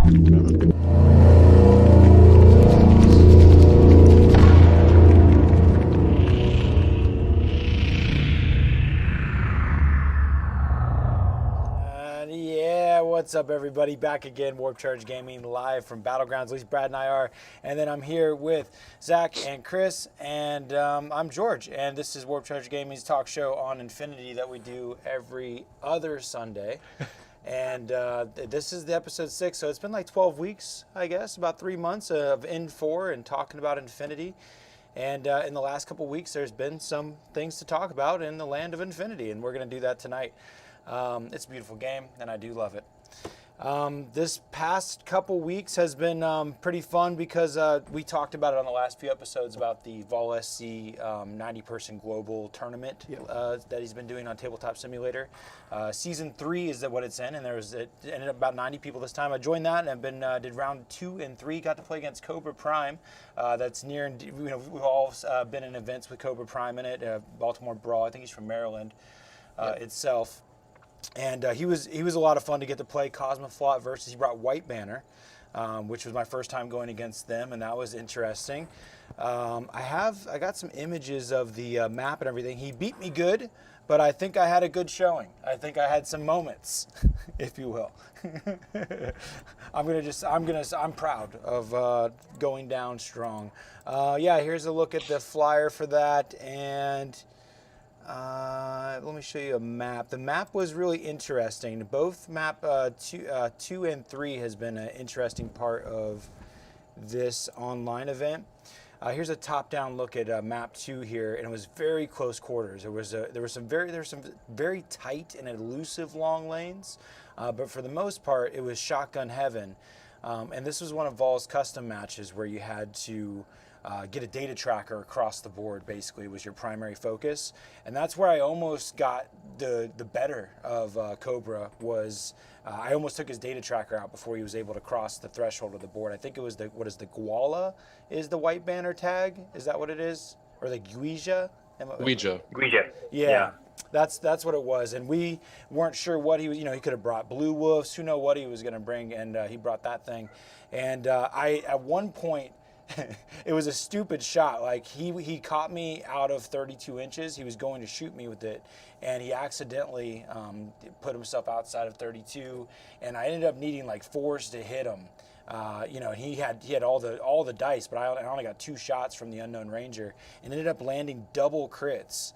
What's up, everybody? Back again, Warp Charge Gaming, live from Battlegrounds. At least Brad and I are. And then I'm here with Zach and Chris, and I'm George. And this is Warp Charge Gaming's talk show on Infinity that we do every other Sunday. And this is the episode 6, so it's been like 12 weeks, I guess, about 3 months of N4 and talking about Infinity. And in the last couple weeks, there's been some things to talk about in the land of Infinity, and we're going to do that tonight. It's a beautiful game, and I do love it. This past couple weeks has been pretty fun because we talked about it on the last few episodes about the Vol SC 90-person global tournament that he's been doing on Tabletop Simulator. Season 3 is what it's in, and it ended up about 90 people this time. I joined that and did round 2 and 3. Got to play against Cobra Prime. That's near, and we've all been in events with Cobra Prime in it. Baltimore Brawl. I think he's from Maryland itself. And he was a lot of fun to get to play Cosmoflot versus. He brought White Banner, which was my first time going against them, and that was interesting. I got some images of the map and everything. He beat me good, but I think I had a good showing. I think I had some moments, if you will. I'm proud of going down strong. Here's a look at the flyer for that, and. Let me show you a map. The map was really interesting. Both map 2 and 3 has been an interesting part of this online event. Here's a top-down look at map 2 here, and it was very close quarters. There were some very tight and elusive long lanes, but for the most part, it was shotgun heaven. And this was one of Vol's custom matches where you had to get a data tracker across the board, basically, was your primary focus. And that's where I almost got the better of Cobra was I almost took his data tracker out before he was able to cross the threshold of the board. I think it was the Guala is the White Banner tag? Is that what it is? Or the Guija? Guija. Yeah. That's what it was, and we weren't sure what he was. He could have brought Blue Wolves. Who know what he was going to bring, and he brought that thing. And I at one point, it was a stupid shot. Like he caught me out of 32 inches. He was going to shoot me with it, and he accidentally put himself outside of 32, and I ended up needing like 4s to hit him. He had all the dice, but I only got 2 shots from the Unknown Ranger, and ended up landing double crits.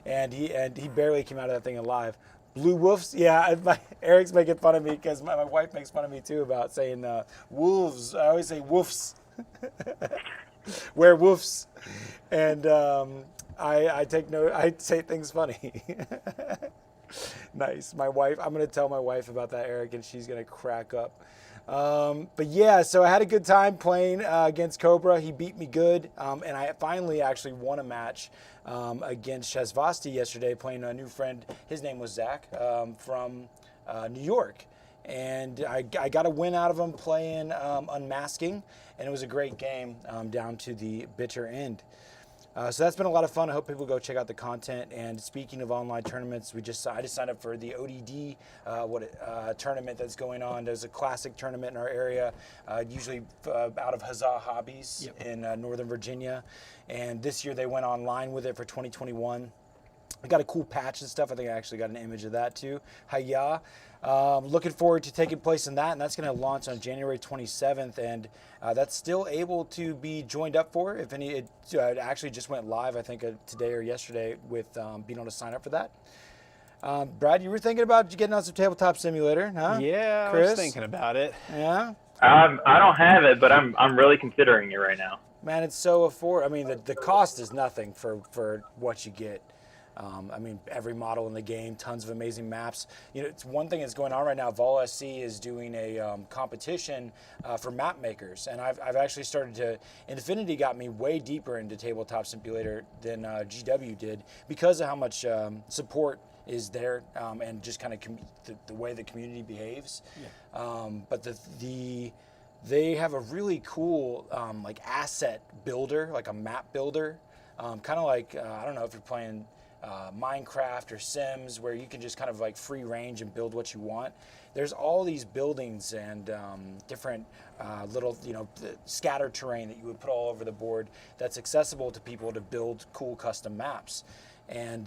and he barely came out of that thing alive. Blue wolves, Eric's making fun of me because my wife makes fun of me too about saying wolves. I always say woofs. Werewolves, and I take note. I say things funny. Nice. My wife. I'm gonna tell my wife about that, Eric, and she's gonna crack up. So I had a good time playing against Cobra. He beat me good, and I finally actually won a match against Shazvasti yesterday, playing a new friend. His name was Zach from New York. And I got a win out of him playing Unmasking, and it was a great game down to the bitter end. So that's been a lot of fun. I hope people go check out the content. And speaking of online tournaments, I just signed up for the ODD tournament that's going on. There's a classic tournament in our area, usually out of Huzzah Hobbies in Northern Virginia. And this year they went online with it for 2021. I got a cool patch and stuff. I think I actually got an image of that too. Hiya. Looking forward to taking place in that, and that's going to launch on January 27th, and that's still able to be joined up for. If any, it actually just went live, I think, today or yesterday with being able to sign up for that. Brad, you were thinking about getting on some Tabletop Simulator, huh? Yeah, Chris? I was thinking about it. Yeah? I don't have it, but I'm really considering it right now. Man, it's so affordable. I mean, the cost is nothing for what you get. Every model in the game, tons of amazing maps. It's one thing that's going on right now. Vol SC is doing a competition for map makers, and I've actually started to. Infinity got me way deeper into Tabletop Simulator than GW did because of how much support is there and just kind of the way the community behaves. Yeah. But they have a really cool asset builder, like a map builder, kind of like I don't know if you're playing. Minecraft or Sims, where you can just kind of like free range and build what you want. There's all these buildings and different little, scattered terrain that you would put all over the board that's accessible to people to build cool custom maps. And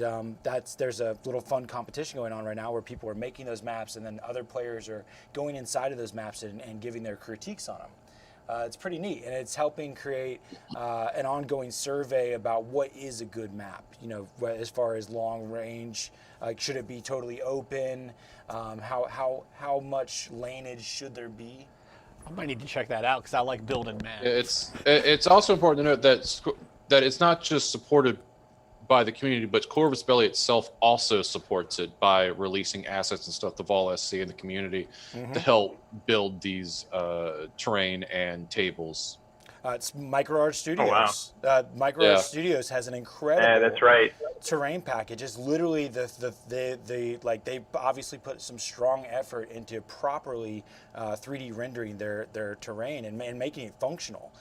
there's a little fun competition going on right now where people are making those maps, and then other players are going inside of those maps and giving their critiques on them. It's pretty neat, and it's helping create an ongoing survey about what is a good map. As far as long range, like should it be totally open? How much laneage should there be? I might need to check that out because I like building maps. It's also important to note that it's not just supported by the community, but Corvus Belli itself also supports it by releasing assets and stuff to Vol SC and the community to help build these terrain and tables. It's MicroArt Studios. Oh, wow. MicroArt Studios has an incredible that's right. terrain package. It's literally they obviously put some strong effort into properly 3D rendering their terrain and making it functional.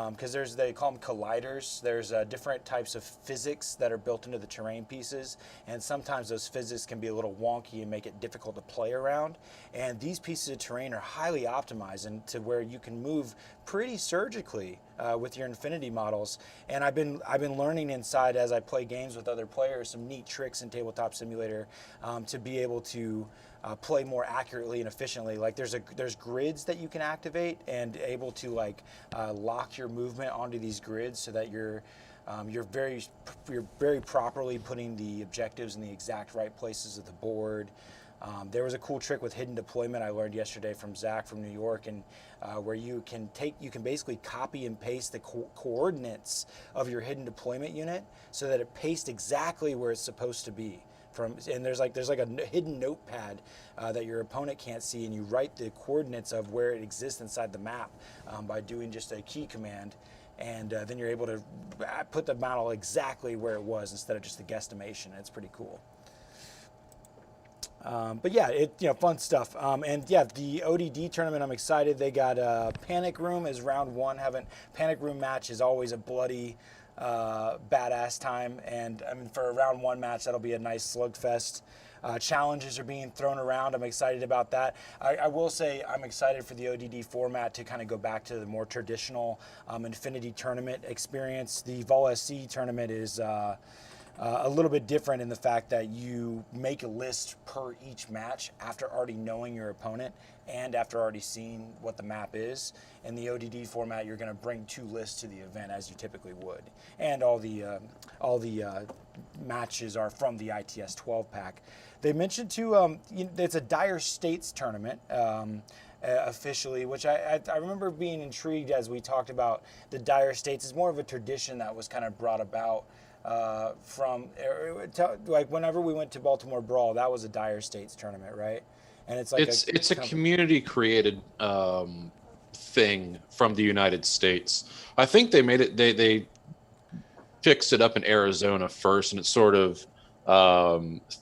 Because they call them colliders. There's different types of physics that are built into the terrain pieces, and sometimes those physics can be a little wonky and make it difficult to play around. And these pieces of terrain are highly optimized and to where you can move pretty surgically with your Infinity models. And I've been learning inside as I play games with other players some neat tricks in Tabletop Simulator to be able to play more accurately and efficiently. Like there's grids that you can activate and able to lock your movement onto these grids so that you're very properly putting the objectives in the exact right places of the board. There was a cool trick with hidden deployment I learned yesterday from Zach from New York, and where you can basically copy and paste the coordinates of your hidden deployment unit so that it pastes exactly where it's supposed to be. And there's like a hidden notepad that your opponent can't see, and you write the coordinates of where it exists inside the map by doing just a key command, and then you're able to put the model exactly where it was instead of just a guesstimation. It's pretty cool. But yeah, fun stuff. The ODD tournament, I'm excited. They got Panic Room as round one. Panic Room match is always a bloody badass time, and I mean for a round one match that'll be a nice slugfest. Challenges are being thrown around. I'm excited about that. I will say I'm excited for the ODD format to kind of go back to the more traditional Infinity tournament experience. The Vol SC tournament is a little bit different in the fact that you make a list per each match after already knowing your opponent and after already seeing what the map is. In the ODD format, you're going to bring two lists to the event as you typically would, and all the matches are from the ITS 12 pack. They mentioned too, it's a Dire States tournament. Officially, which I remember being intrigued as we talked about the Dire States. Is more of a tradition that was kind of brought about from whenever we went to Baltimore Brawl, that was a Dire States tournament, right? And it's like it's a community created thing from the United States. I think they made it. They fixed it up in Arizona first, and it sort of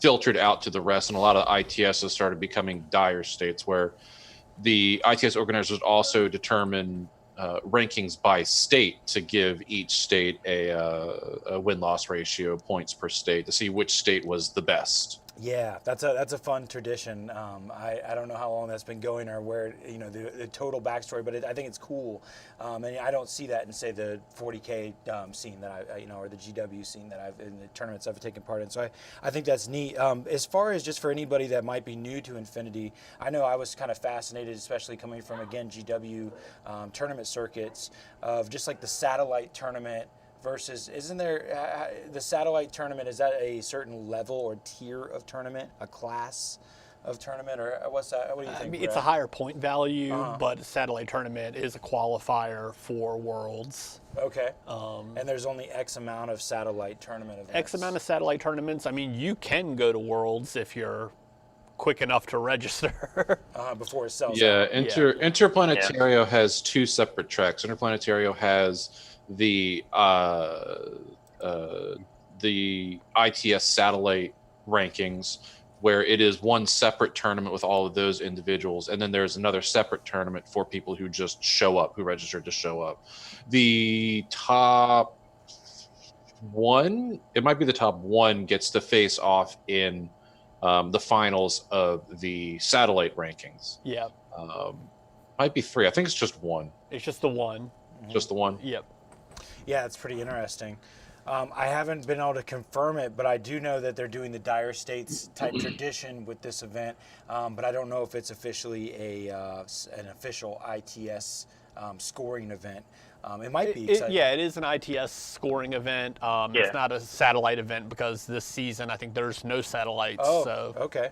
filtered out to the rest. And a lot of ITSs started becoming Dire States, where the ITS organizers also determine rankings by state to give each state a win-loss ratio, points per state, to see which state was the best. Yeah, that's a fun tradition. I don't know how long that's been going or where the total backstory, but I think it's cool, and I don't see that in say the 40K scene that or the GW scene that I've in the tournaments I've taken part in. So I think that's neat. As far as just for anybody that might be new to Infinity, I know I was kind of fascinated, especially coming from again GW tournament circuits, of just like the satellite tournament. Versus, isn't there the satellite tournament? Is that a certain level or tier of tournament, a class of tournament, or what's that? What do you think? I mean, it's a higher point value, but a satellite tournament is a qualifier for Worlds. Okay. And there's only X amount of satellite tournament events. X amount of satellite tournaments. I mean, you can go to Worlds if you're quick enough to register. Before it sells out. Interplanetario Yeah. has two separate tracks. Interplanetario has the ITS satellite rankings, where it is one separate tournament with all of those individuals, and then there's another separate tournament for people who just show up, who registered to show up. The top one, it might be the top one, gets to face off in the finals of the satellite rankings. Yep. Might be three. I think it's just one. It's just the one. Just the one. Yep. Yeah, it's pretty interesting. I haven't been able to confirm it, but I do know that they're doing the Dire States type tradition with this event. But I don't know if it's officially an official ITS scoring event. It might be. It is an ITS scoring event. It's not a satellite event because this season I think there's no satellites. Oh, so. okay.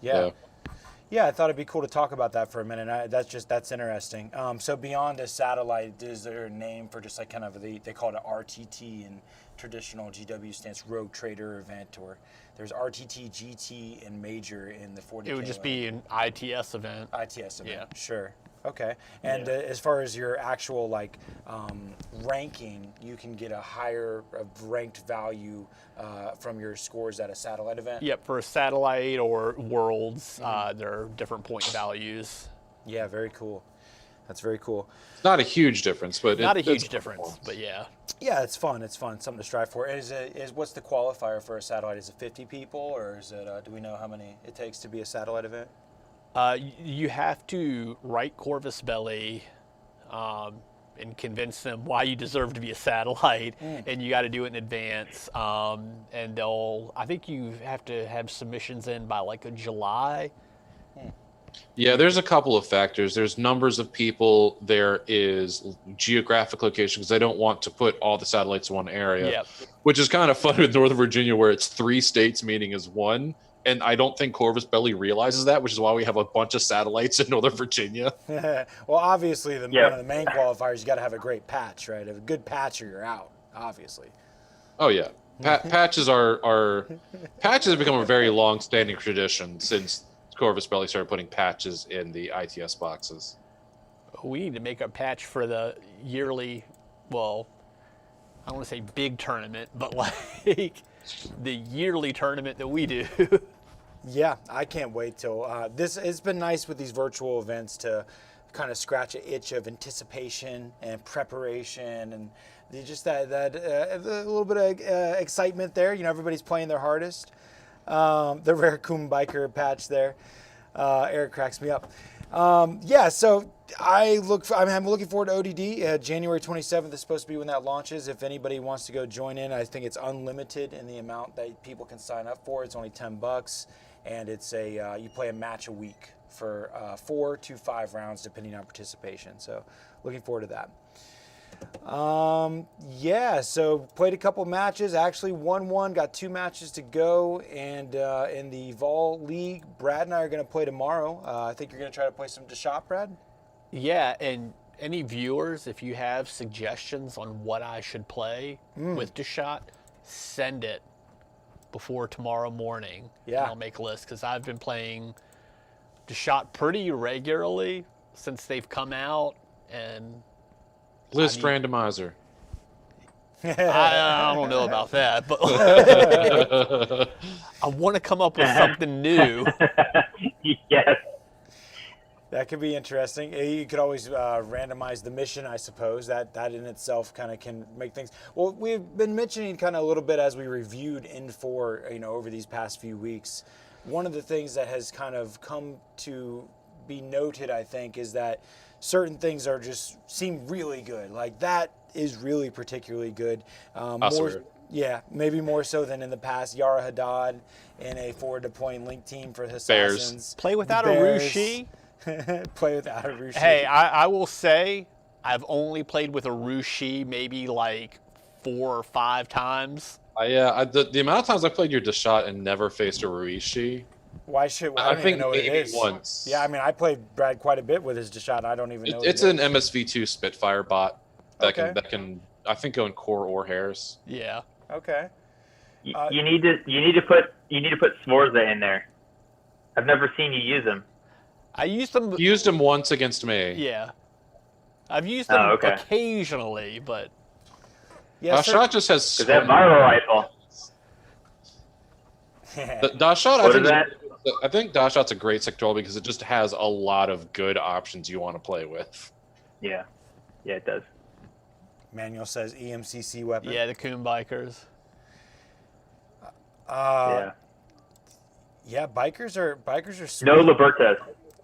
Yeah. Yeah, I thought it'd be cool to talk about that for a minute. That's interesting. So beyond a satellite, is there a name for just like kind of they call it an RTT in traditional GW stance Rogue Trader event, or there's RTT, GT, and Major in the 40K. It would just be an ITS event. ITS event. Yeah. Sure. Okay. And as far as your actual ranking, you can get a higher ranked value from your scores at a satellite event. Yep, for a satellite or worlds, there are different point values. Yeah, very cool. That's very cool. It's not a huge difference, but Not a huge difference, but yeah. Yeah, it's fun. It's fun. Something to strive for. What's the qualifier for a satellite? Is it 50 people, or is it? Do we know how many it takes to be a satellite event? You have to write Corvus Belli and convince them why you deserve to be a satellite, and you got to do it in advance. And I think you have to have submissions in by like a July. Yeah, there's a couple of factors. There's numbers of people. There is geographic location, because I don't want to put all the satellites in one area, Yep. which is kind of fun with Northern Virginia, where it's 3 states meeting as one. And I don't think Corvus Belli realizes that, which is why we have a bunch of satellites in Northern Virginia. Well, obviously, one of the main qualifiers, you got to have a great patch, right? A good patch or you're out, obviously. Oh, yeah. Patches patches have become a very long-standing tradition since Corvus Belli started putting patches in the ITS boxes. We need to make a patch for the yearly, well, I don't want to say big tournament, but like the yearly tournament that we do. Yeah, I can't wait till it's been nice with these virtual events to kind of scratch an itch of anticipation and preparation, and just that a little bit of excitement there. You know, everybody's playing their hardest. The Raccoon Biker patch there. Eric cracks me up. So I'm looking forward to ODD. January 27th is supposed to be when that launches. If anybody wants to go join in, I think it's unlimited in the amount that people can sign up for. It's only $10, and it's you play a match a week for 4 to 5 rounds depending on participation. So looking forward to that. So played a couple matches, actually won one, got 2 matches to go, and in the Vol League, Brad and I are going to play tomorrow. I think you're going to try to play some Deshot, Brad? Yeah, and any viewers, if you have suggestions on what I should play with Deshot, send it before tomorrow morning. Yeah. And I'll make a list, because I've been playing Deshot pretty regularly since they've come out, and List randomizer. I don't know about that, but I want to come up with something new. Yes. That could be interesting. You could always randomize the mission, I suppose. That in itself kind of can make things. Well, we've been mentioning kind of a little bit as we reviewed N4, over these past few weeks. One of the things that has kind of come to be noted, I think, is that certain things seem really good. Like that is really particularly good. Maybe more so than in the past. Yara Haddad in a forward deploying link team for the Assassins. Play without a Bears. Rushi. Play without a Rushi. Hey, I will say I've only played with a Rushi maybe like 4 or 5 times. The amount of times I played your Deshot and never faced a Ruishi. Why should I don't think even know what it maybe is. once. Yeah, I mean, I played Brad quite a bit with his Deshot, and I don't even know. It's an MSV2 Spitfire bot that can I think go in core or hairs. Yeah. Okay. You need to put Sforza in there. I've never seen you use him. I used them. You used him once against me. Yeah. I've used them occasionally, but. Yeah, Dashot just has. Because that viral rifle. Dashot, I think Dashot's a great sectoral because it just has a lot of good options you want to play with. Yeah, it does. Manuel says EMCC weapon. Yeah, the Coon Bikers. Yeah, bikers are sweet. No Libertos.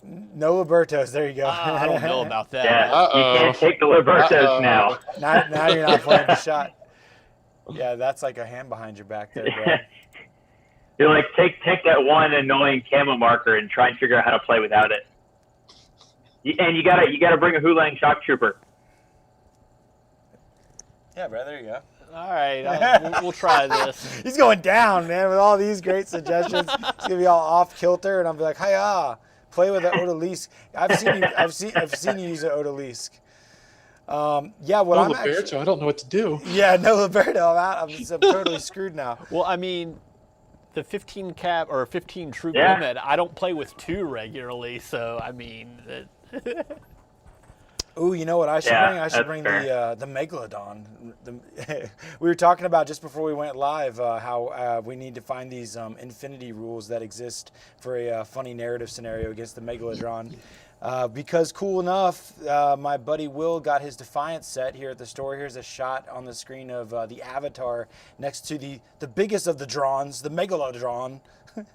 No Libertos. There you go. I don't know about that. Yeah, you can't take the Libertos now. now you're not playing the shot. Yeah, that's like a hand behind your back there, bro. You're like, take that one annoying camo marker and try and figure out how to play without it. And you gotta bring a Hulang shock trooper. Yeah, bro. There you go. All right, we'll try this. He's going down, man, with all these great suggestions. He's gonna be all off kilter, and I'll be like, "Hiya, play with an odalisque." I've seen you use an odalisque. Yeah, what I'm Liberto, actually, I don't know what to do. yeah, no Liberto, I'm out. I'm totally screwed now. Well, I mean, the 15 cap or 15 troop Yeah. limit, I don't play with 2 regularly, so I mean. Ooh, you know what I should Yeah, bring? I should that's bring fair. the Megalodon. We were talking about just before we went live how we need to find these infinity rules that exist for a funny narrative scenario against the Megalodon. Because cool enough, my buddy Will got his Defiance set here at the store. Here's a shot on the screen of the Avatar next to the biggest of the Drons, the Megalodon.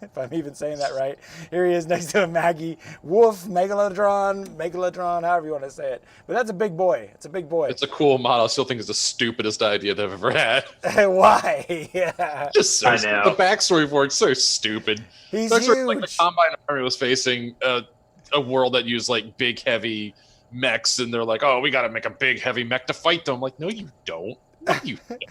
If I'm even saying that right. Here he is next to a Maggie Wolf, Megalodon, however you want to say it. But that's a big boy. It's a big boy. It's a cool model. I still think it's the stupidest idea they've ever had. Why? Yeah. Just so I know. The backstory for it's so stupid. He's That's huge. like the Combine Army was facing a world that used like big, heavy mechs, and they're like, "Oh, we got to make a big, heavy mech to fight them." I'm like, no, you don't. No, you don't.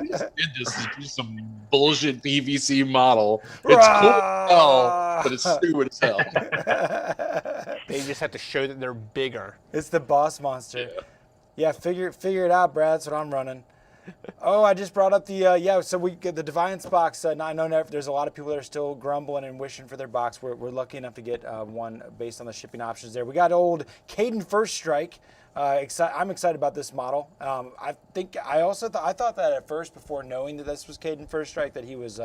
We just did this to do some bullshit PVC model. It's cool as hell, but it's stupid as hell. They just have to show that they're bigger. It's the boss monster. Yeah, figure it out, Brad. That's what I'm running. Oh, I just brought up the so we get the Defiance box. I know there's a lot of people that are still grumbling and wishing for their box. We're lucky enough to get one based on the shipping options there. We got old Caden First Strike. I'm excited about this model. I thought that at first, before knowing that this was Caden First Strike, that he was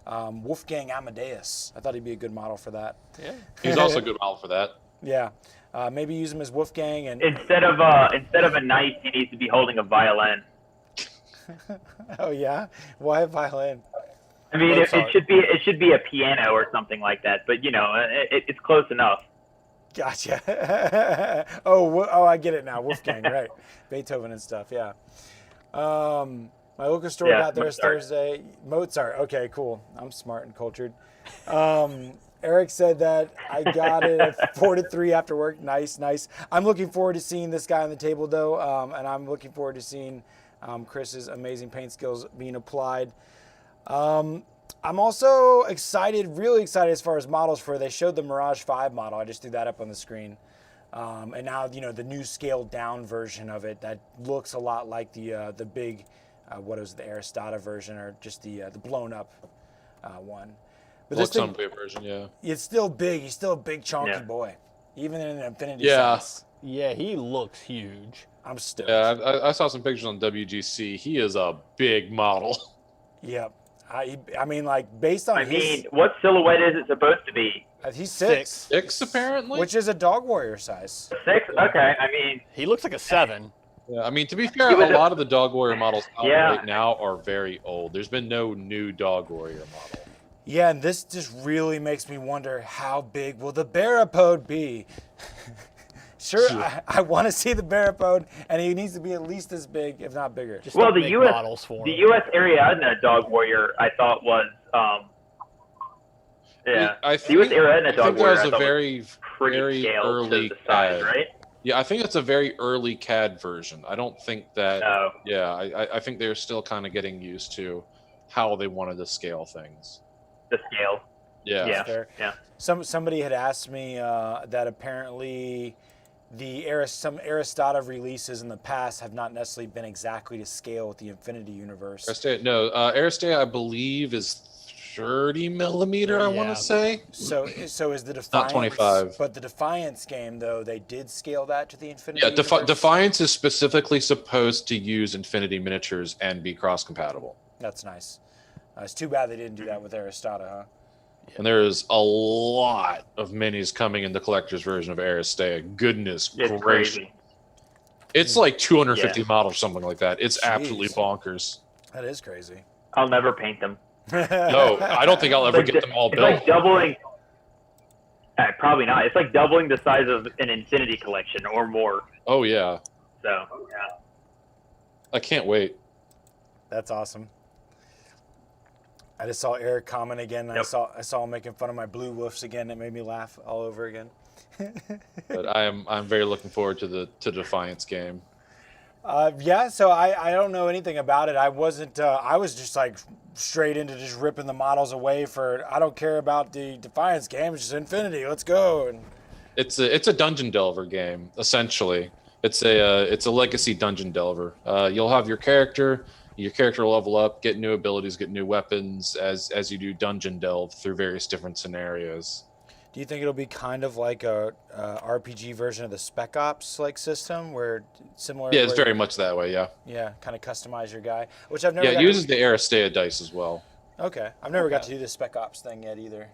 Wolfgang Amadeus. I thought he'd be a good model for that. Yeah. He's also a good model for that. Yeah, maybe use him as Wolfgang and. Instead of a knife, he needs to be holding a violin. Oh yeah, why a violin? I mean, Oh, it sorry. should be a piano or something like that. But you know, it's close enough. Gotcha. oh, I get it now. Wolfgang, right? Beethoven and stuff. Yeah. My local store Yeah, got theirs Mozart. Thursday. Mozart. Okay, cool. I'm smart and cultured. Eric said that I got it at 4-3 after work. Nice. I'm looking forward to seeing this guy on the table, though, and I'm looking forward to seeing Chris's amazing paint skills being applied. I'm also really excited as far as models for. They showed the Mirage 5 model. I just threw that up on the screen. And now, the new scaled down version of it that looks a lot like the big, what was it, the Aristata version, or just the blown up one. But Looks this on thing, big version, yeah. it's still big. He's still a big chunky Yeah. boy, even in an Infinity Yeah. size. Yeah, he looks huge. I'm stoked. Yeah, I saw some pictures on WGC. He is a big model. Yep. I mean, like, based on I mean, what silhouette is it supposed to be? he's 6, 6, apparently? which is a dog warrior size. 6? Okay. I mean, He looks like a 7. Yeah, I mean, to be fair, He was a lot of the Dog Warrior models out Yeah. right now are very old. There's been no new Dog Warrior model. Yeah, and this just really makes me wonder, how big will the Barapode be? Sure, I want to see the Barapode, and he needs to be at least as big, if not bigger. Just well, don't the make U.S. models for the him. U.S. Ariadna Dog Warrior, I thought was yeah. I The U.S. think, Ariadna I Dog think that Warrior was I a thought very, was pretty very scaled early to the size, CAD. right? Yeah, I think it's a very early CAD version. I don't think that. No. Yeah, I think they're still kind of getting used to how they wanted to scale things. The scale. Yeah. Yeah. Fair. Yeah. Somebody had asked me that apparently some Aristata releases in the past have not necessarily been exactly to scale with the Infinity Universe. Aristea, I believe, is 30 millimeter. I want Yeah. to say. So is the Defiance Not 25. But the Defiance game, though, they did scale that to the Infinity Yeah, Universe? Defiance is specifically supposed to use Infinity miniatures and be cross-compatible. That's nice. It's too bad they didn't do that with Aristata, huh? And there's a lot of minis coming in the collector's version of Aristea. Goodness It's gracious. crazy. It's like 250 Yeah. models, something like that. It's absolutely Jeez. bonkers. That is crazy. I'll never paint them. No, I don't think I'll ever get them all It's built. like doubling. Probably not. It's like doubling the size of an Infinity Collection or more. Oh yeah, So, yeah. I can't wait. That's awesome. I just saw Eric comment again. Yep. I saw him making fun of my blue woofs again. It made me laugh all over again. But I'm very looking forward to the Defiance game. Yeah, so I don't know anything about it. I wasn't. I was just like straight into just ripping the models away for. I don't care about the Defiance game. It's just Infinity. Let's go. And It's a dungeon delver game essentially. It's a legacy dungeon delver. You'll have your character. Your character will level up, get new abilities, get new weapons as you do dungeon delve through various different scenarios. do you think it'll be kind of like a RPG version of the Spec Ops like system, where similar? Yeah, it's where- very much that way. Yeah. Yeah, kind of customize your guy, which I've never. Yeah, got it to- uses the Aristea dice as well. Okay, I've never got to do the Spec Ops thing yet either.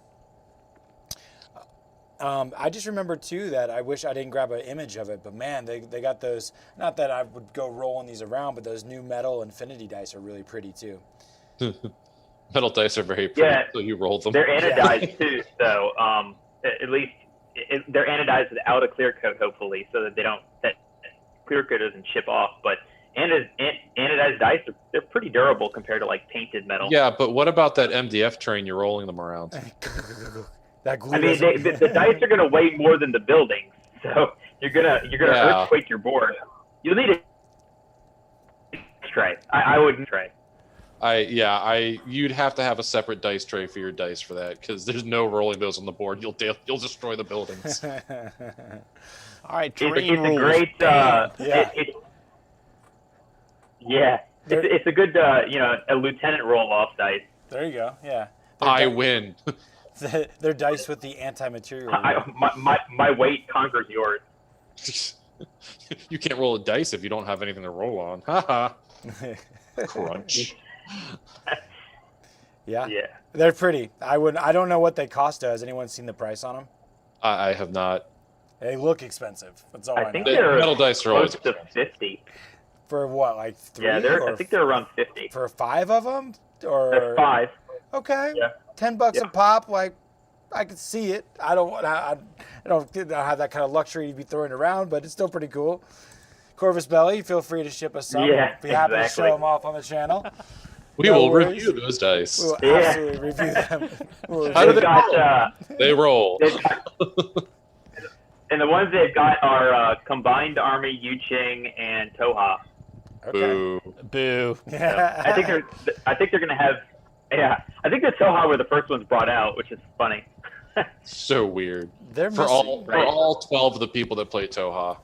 I just remember too that I wish I didn't grab an image of it, but man, they got those. Not that I would go rolling these around, but those new metal Infinity dice are really pretty too. Metal dice are very pretty, Yeah. so you roll them. They're anodized too, so at least they're anodized without a clear coat, hopefully, so that that clear coat doesn't chip off. But anodized dice they're pretty durable compared to like painted metal. Yeah, but what about that MDF train you're rolling them around? That glue I mean, doesn't- the dice are gonna weigh more than the buildings, so you're gonna Yeah. earthquake your board. You'll need a tray. I wouldn't tray. You'd have to have a separate dice tray for your dice for that, because there's no rolling those on the board. You'll destroy the buildings. All right, It's terrain a rules. great. Yeah. It's a good a lieutenant roll off dice. There you go. Yeah, I win. they're dice with the anti-material. My weight conquers yours. You can't roll a dice if you don't have anything to roll on. Haha. Crunch. Yeah, Yeah. they're pretty. I don't know what they cost. Has anyone seen the price on them? I have not. They look expensive. That's all I, I think know. they're Metal dice are always close to 50. For what, like 3? Yeah, or I think they're around 50. for 5 of them, or That's 5. Okay, Yeah. $10 Yeah. a pop. Like, I could see it. I don't have that kind of luxury to be throwing around, but it's still pretty cool. Corvus Belli, feel free to ship us some. Yeah, We'll be happy to exactly. show them off on the channel. We No will worries. review those dice. We'll Yeah. absolutely review them. We'll How do review they them. They roll. And the ones they've got are Combined Army, Yu-Ching, and Toha. Okay. Boo. Boo. I think they're gonna have. Yeah, I think the Toha were the first ones brought out, which is funny. So weird. They're For missing, all 12 of the people that play Toha.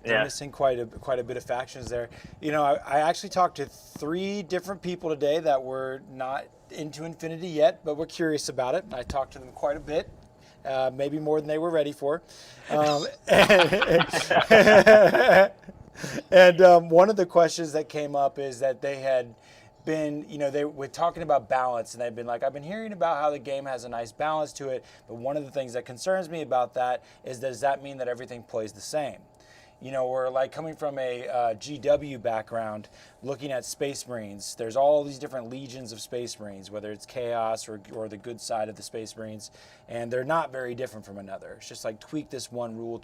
they're Yeah. missing quite a bit of factions there. You know, I actually talked to 3 different people today that were not into Infinity yet, but were curious about it. I talked to them quite a bit. Maybe more than they were ready for. And one of the questions that came up is that they had been, they were talking about balance, and they've been like, I've been hearing about how the game has a nice balance to it, but one of the things that concerns me about that is, does that mean that everything plays the same? Or like coming from a GW background, looking at Space Marines, there's all these different legions of Space Marines, whether it's Chaos or the good side of the Space Marines, and they're not very different from another. It's just like tweak this one rule.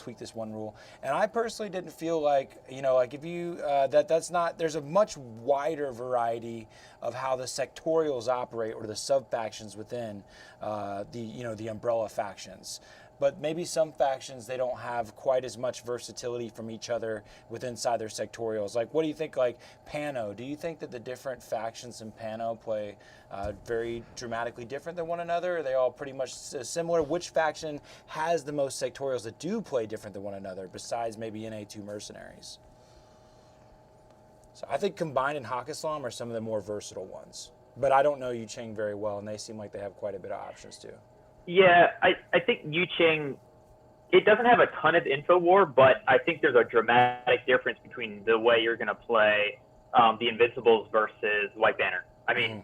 And I personally didn't feel like, like if you, that's not, there's a much wider variety of how the sectorials operate, or the sub-factions within the umbrella factions. But maybe some factions, they don't have quite as much versatility from each other inside their sectorials. Like, what do you think, like Pano? Do you think that the different factions in Pano play very dramatically different than one another? Are they all pretty much similar? Which faction has the most sectorials that do play different than one another, besides maybe NA2 mercenaries? So I think Combined and Hakkislam are some of the more versatile ones. But I don't know Yu-Ching very well, and they seem like they have quite a bit of options too. Yeah, I think Yu-Ching, it doesn't have a ton of info war, but I think there's a dramatic difference between the way you're going to play the Invincibles versus White Banner. I mean,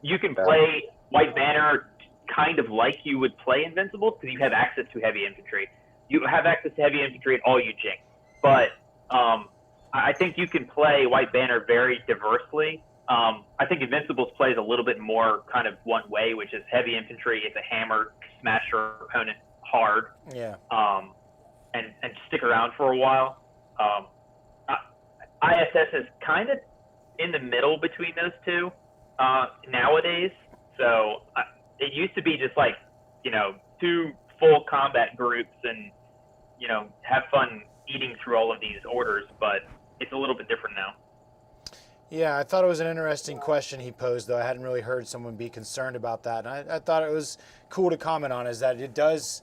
you can play White Banner kind of like you would play Invincibles, because you have access to heavy infantry. You have access to heavy infantry in all Yu-Ching. But I think you can play White Banner very diversely I think Invincibles plays a little bit more kind of one way, which is heavy infantry. It's a hammer, smash your opponent hard, Yeah. And stick around for a while. ISS is kind of in the middle between those two nowadays. So it used to be just like, two full combat groups and, have fun eating through all of these orders, but it's a little bit different now. Yeah, I thought it was an interesting question he posed, though. I hadn't really heard someone be concerned about that. And I thought it was cool to comment on, is that it does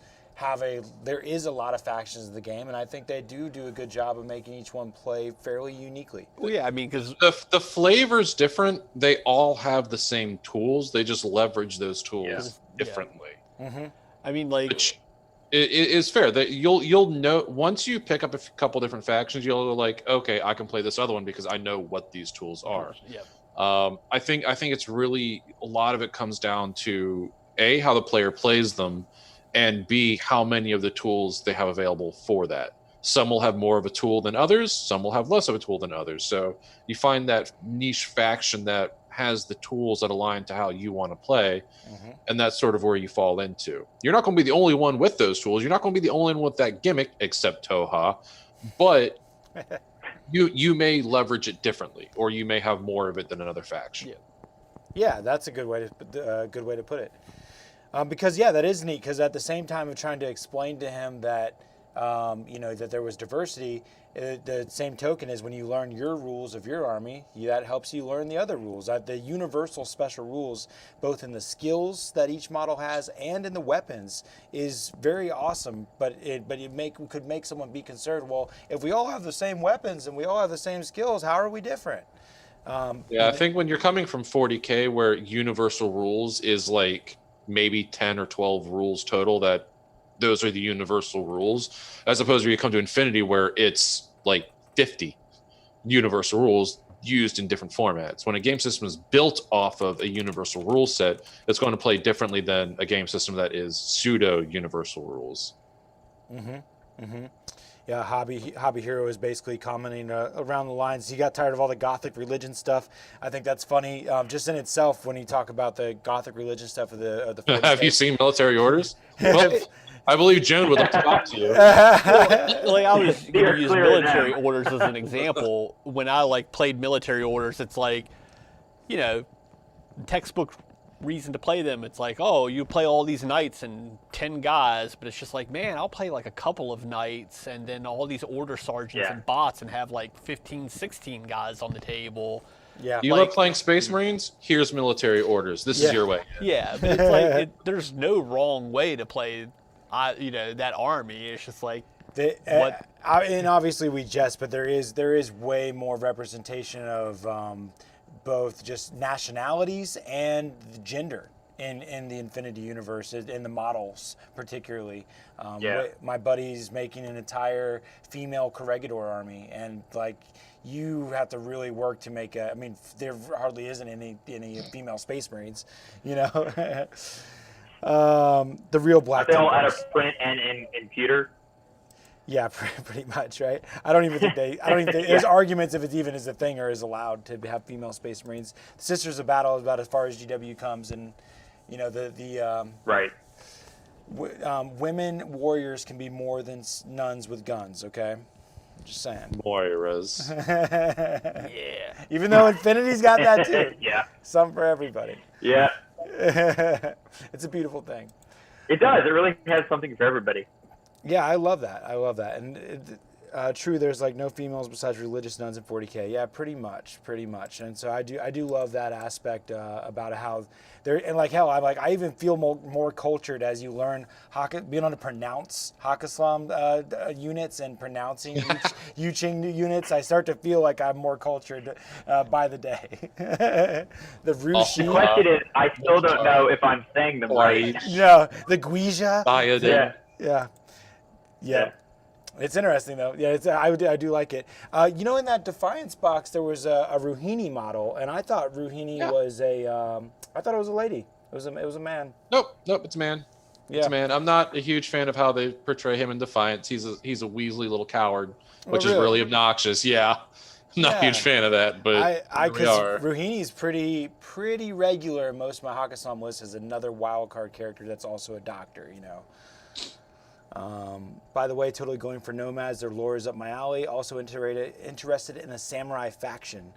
there is a lot of factions in the game, and I think they do a good job of making each one play fairly uniquely. Well, yeah, I mean, because the flavor's different. They all have the same tools. They just leverage those tools differently. Mm-hmm. I mean, like, Which it is fair that you'll know once you pick up a couple different factions, you'll go like, okay, I can play this other one because I know what these tools are. yeah. I think it's really, a lot of it comes down to A, how the player plays them, and B, how many of the tools they have available for that. Some will have more of a tool than others. Some will have less of a tool than others. So you find that niche faction that has the tools that align to how you want to play, and that's sort of where you fall into. You're not going to be the only one with those tools. You're not going to be the only one with that gimmick, except Toha, but you may leverage it differently, or you may have more of it than another faction. Yeah, that's a good way to put it. Because that is neat. Because at the same time of trying to explain to him that that there was diversity, the same token is when you learn your rules of your army, that helps you learn the other rules. The universal special rules, both in the skills that each model has and in the weapons, is very awesome. But it could make someone be concerned. Well, if we all have the same weapons and we all have the same skills, how are we different? I think when you're coming from 40K, where universal rules is like maybe 10 or 12 rules total, that those are the universal rules, as opposed to you come to Infinity where it's like 50 universal rules used in different formats. When a game system is built off of a universal rule set, it's going to play differently than a game system that is pseudo universal rules. Yeah, Hobby Hero is basically commenting around the lines. He got tired of all the Gothic religion stuff. I think that's funny, just in itself, when you talk about the Gothic religion stuff of the. Have you seen Military Orders? Well, I believe Joan would like to talk to you. Like, I was going to use clear military now. orders as an example. When I played military orders, it's like, textbook reason to play them. It's like, oh, you play all these knights and 10 guys, but it's just like, man, I'll play like a couple of knights and then all these order sergeants and bots and have like 15, 16 guys on the table. Yeah. You love playing Space Marines? Here's Military Orders. This is your way. Yeah, but it's like there's no wrong way to play that army. It's just like what and obviously we jest, but there is way more representation of both just nationalities and gender in the Infinity Universe, in the models particularly. My buddy's making an entire female Corregidor army, and you have to really work to make there hardly isn't any female Space Marines, the real Black Are they all out Templars. of print and in computer? Yeah, pretty much, right? I don't even think there's arguments if it even is a thing or is allowed to have female Space Marines. The Sisters of Battle is about as far as GW comes, and Right. Women warriors can be more than nuns with guns. Okay, just saying. Moiras. yeah. Even though Infinity's got that too. Yeah. Some for everybody. Yeah. It's a beautiful thing. It does. It really has something for everybody. Yeah, I love that. And true, there's no females besides religious nuns in 40K. Yeah, pretty much. And so I do love that aspect about how there, and I even feel more cultured as you learn being able to pronounce Haqqislam units and pronouncing Yuching units. I start to feel like I'm more cultured by the day. The Rushi. The question is, I still don't know if I'm saying them right. No, the Guija. Yeah. It's interesting though. Yeah, I do like it. In that Defiance box there was a Ruhini model, and I thought Ruhini was I thought it was a lady. It was a man. Nope, it's a man. It's a man. I'm not a huge fan of how they portray him in Defiance. He's a Weasley little coward, which is really obnoxious. Yeah, Not a huge fan of that, but here we because are. Ruhini's pretty regular in most of my Hakasam lists as another wild card character that's also a doctor, you know. By the way, totally going for nomads. Their lore is up my alley. Also interested in a samurai faction.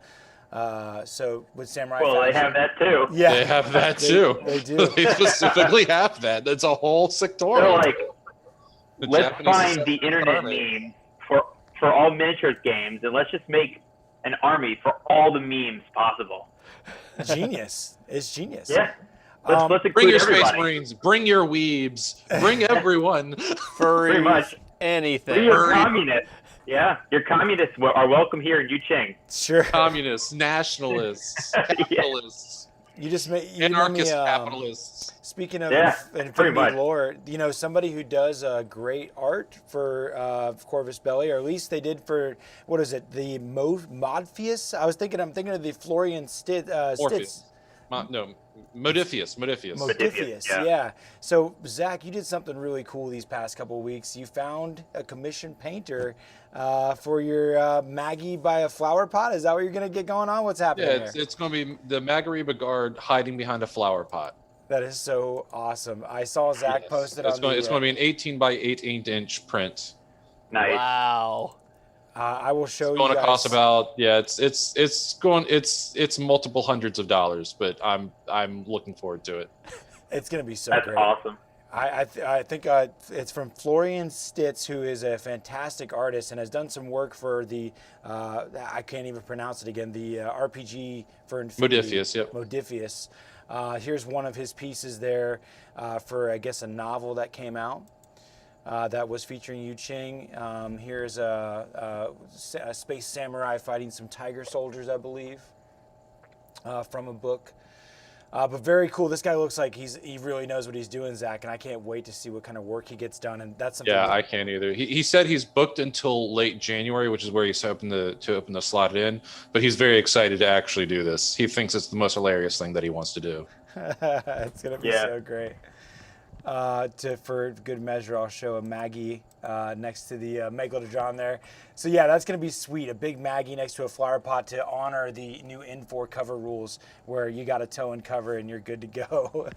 So with samurai Well, faction, they have that too. yeah, They have that too. They do. They specifically have that. That's a whole They're sectorial. like, The let's Japanese find the Assassin's internet Army. meme for all miniatures games, and let's just make an army for all the memes possible. Genius. It's genius. Yeah. Let's include Bring your everybody. Space Marines. Bring your weebs. Bring everyone. Furries, much. anything. Your communists. Yeah, your communists are welcome here in Yucheng. Sure. Communists, nationalists, capitalists, You just made anarchist capitalists. Speaking of Yeah, pretty Infinity much. lore, you know, somebody who does great art for Corvus Belli, or at least they did for, what is it, the Modpheus? I'm thinking of the Florian Stitz. Morpheus. No, Modifius. Modiphius, yeah. So, Zach, you did something really cool these past couple of weeks. You found a commissioned painter for your Maggie by a flower pot. Is that what you're going to get going on? What's happening Yeah, there? it's going to be the Magariba guard hiding behind a flower pot. That is so awesome. I saw Zach posted It's on going to be an 18 by 18 inch print. Nice. Wow. I will show It's you going guys. to cost about it's multiple hundreds of dollars, but I'm looking forward to it. It's going to be so That's great. awesome. I think it's from Florian Stitz, who is a fantastic artist and has done some work for the I can't even pronounce it again, the RPG for Infinity. Modiphius, yep. Modiphius. Here's one of his pieces there for, I guess, a novel that came out that was featuring Yu Ching. Here's a space samurai fighting some tiger soldiers, I believe, from a book. But very cool. This guy looks like he really knows what he's doing, Zach, and I can't wait to see what kind of work he gets done. And that's something. Yeah, I can't either. He said he's booked until late January, which is where he's hoping to open the slot in. But he's very excited to actually do this. He thinks it's the most hilarious thing that he wants to do. It's gonna be so great. For good measure, I'll show a Maggie next to the Megalodon there. So yeah, that's gonna be sweet. A big Maggie next to a flower pot to honor the new N4 cover rules, where you got a toe and cover and you're good to go.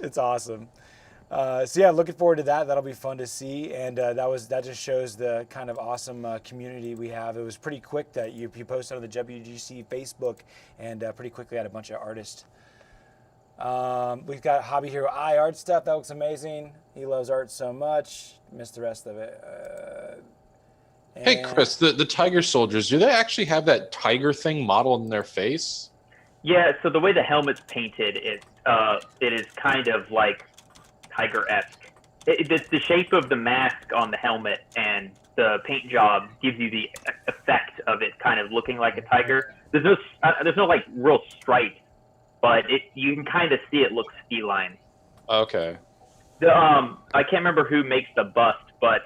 it's awesome. So yeah, looking forward to that. That'll be fun to see, and that just shows the kind of awesome community we have. It was pretty quick that you posted on the WGC Facebook, and pretty quickly had a bunch of artists. We've got Hobby Hero I art stuff. That looks amazing. He loves art so much. Missed the rest of it. Hey, Chris, the tiger soldiers, do they actually have that tiger thing modeled in their face? Yeah, so the way the helmet's painted, it is kind of like tiger-esque. The shape of the mask on the helmet and the paint job gives you the effect of it kind of looking like a tiger. There's no like real stripe, but you can kind of see it looks feline. Okay. I can't remember who makes the bust, but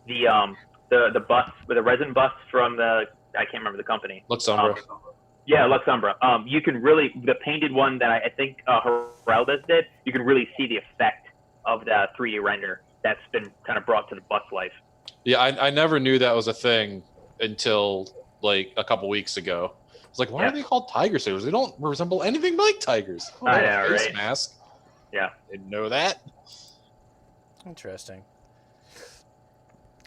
the bust with the resin bust from I can't remember the company. Luxumbra. Yeah, Luxumbra. You can really, the painted one that I think Heraldes did, you can really see the effect of the 3D render that's been kind of brought to the bust life. Yeah, I never knew that was a thing until like a couple weeks ago. It's like, why are they called tiger soldiers? They don't resemble anything like tigers. Oh, I know, face right? mask. Yeah. Didn't know that. Interesting.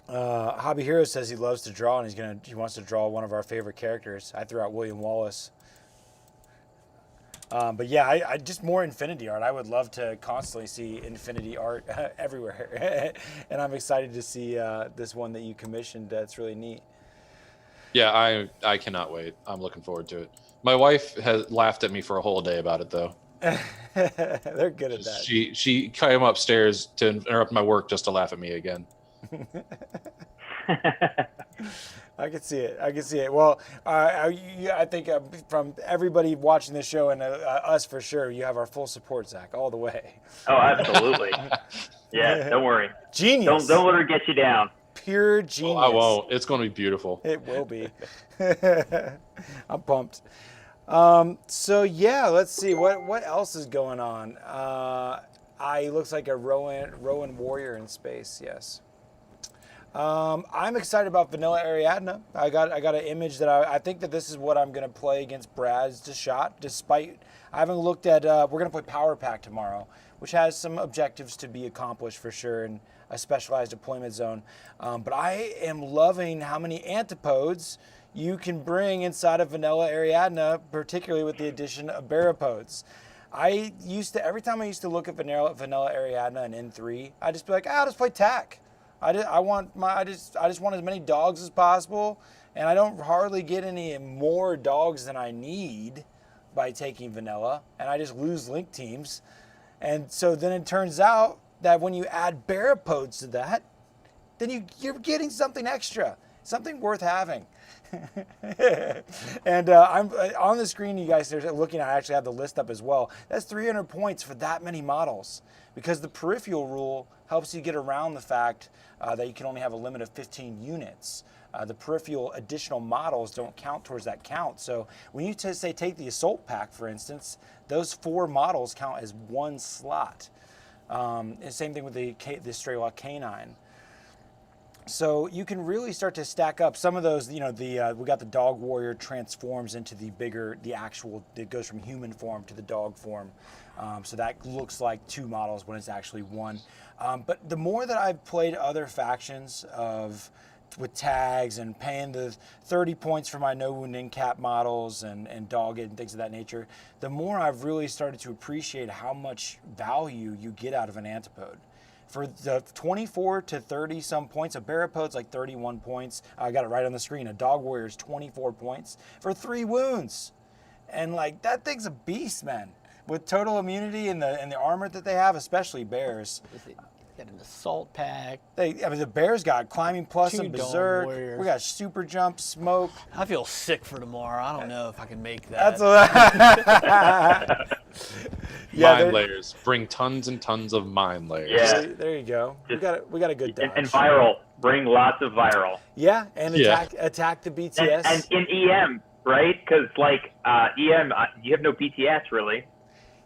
Hobby Hero says he loves to draw, and he wants to draw one of our favorite characters. I threw out William Wallace. But yeah, I just more Infinity art. I would love to constantly see Infinity art everywhere, and I'm excited to see this one that you commissioned. That's really neat. Yeah, I cannot wait. I'm looking forward to it. My wife has laughed at me for a whole day about it, though. They're good at that. She came upstairs to interrupt my work just to laugh at me again. I can see it. Well, I think from everybody watching this show and us for sure, you have our full support, Zach, all the way. Oh, absolutely. Yeah, don't worry. Genius. Don't let her get you down. Pure genius. I won't. It's going to be beautiful. It will be. I'm pumped. So yeah, let's see what else is going on. He looks like a Rowan warrior in space. Yes. I'm excited about Vanilla Ariadna. I got an image that I think that this is what I'm going to play against Brad's shot, despite I haven't looked at, we're going to play Power Pack tomorrow, which has some objectives to be accomplished for sure in a specialized deployment zone. But I am loving how many antipodes you can bring inside of Vanilla Ariadna, particularly with the addition of Barapodes. Every time I used to look at Vanilla Ariadna and N3, I'd just be like, I'll just play TAC. I just want as many dogs as possible, and I don't hardly get any more dogs than I need by taking vanilla, and I just lose link teams. And so then it turns out that when you add Barapodes to that, then you're getting something extra, something worth having. And I'm on the screen, you guys are looking, I actually have the list up as well. That's 300 points for that many models, because the peripheral rule helps you get around the fact that you can only have a limit of 15 units. The peripheral additional models don't count towards that count. So when you say take the assault pack, for instance, those 4 models count as 1 slot. And same thing with the stray walk canine. So you can really start to stack up some of those. We got the dog warrior transforms into the actual. It goes from human form to the dog form. So that looks like 2 models when it's actually 1. But the more that I've played other factions with tags and paying the 30 points for my no wound in cap models and dog it and things of that nature, the more I've really started to appreciate how much value you get out of an antipode. For the 24 to 30 some points, a Barapode's like 31 points. I got it right on the screen. A dog warrior's 24 points for 3 wounds. And like that thing's a beast, man. With total immunity and the armor that they have, especially bears. Got an assault pack. The bears got climbing plus 2 and dog berserk. warriors. We got super jump, smoke. I feel sick for tomorrow. I don't know if I can make that. Mine layers. Bring tons and tons of mine layers. Yeah. There you go. We got a good dodge. And viral. Bring lots of viral. Yeah, and attack the BTS. And in EM, right? Because EM, you have no BTS really.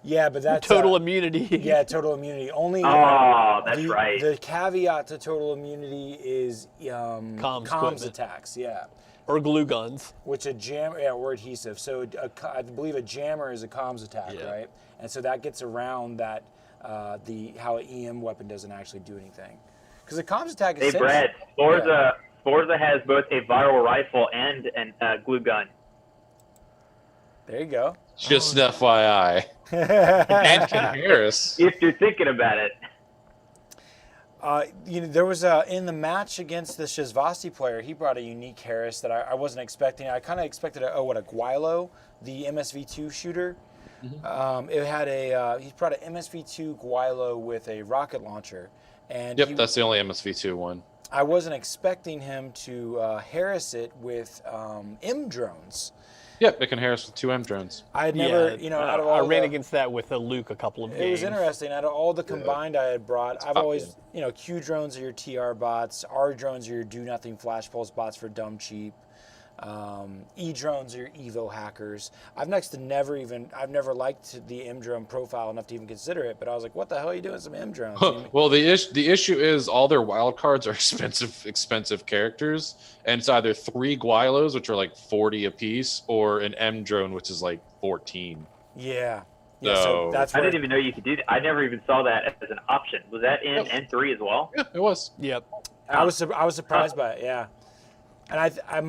Yeah, but that's total immunity. Yeah, total immunity. Only. That's right. The caveat to total immunity is comms attacks. Yeah. Or glue guns. Which or adhesive. So I believe a jammer is a comms attack, right? And so that gets around that how an EM weapon doesn't actually do anything. Because a comms attack is. Hey, Brad. Forza has both a viral rifle and a glue gun. There you go. Just an FYI. And Ken Harris. If you're thinking about it. There was in the match against the Shazvasti player, he brought a unique Harris that I wasn't expecting. I kind of expected a Guilo, the MSV2 shooter. Mm-hmm. It had he brought an MSV2 Guilo with a rocket launcher. And that's the only MSV2 one. I wasn't expecting him to Harris it with M drones. Yep, it can Harris with 2 M drones. I had never, out of all I ran against that with a Luke a couple of games. It was interesting. Out of all the combined I had brought, I've always, Q drones are your TR bots, R drones are your do nothing flash pulse bots for dumb cheap. E drones are your Evo hackers. I've never liked the M drone profile enough to even consider it, but I was like, what the hell are you doing with some M drones? Well, the issue is all their wild cards are expensive characters, and it's either 3 Guilos, which are like 40 a piece, or an M drone, which is like 14. Yeah. So that's I didn't even know you could do that. I never even saw that as an option. Was that in N3 as well? Yeah, it was. Yep. I was surprised by it. Yeah. And it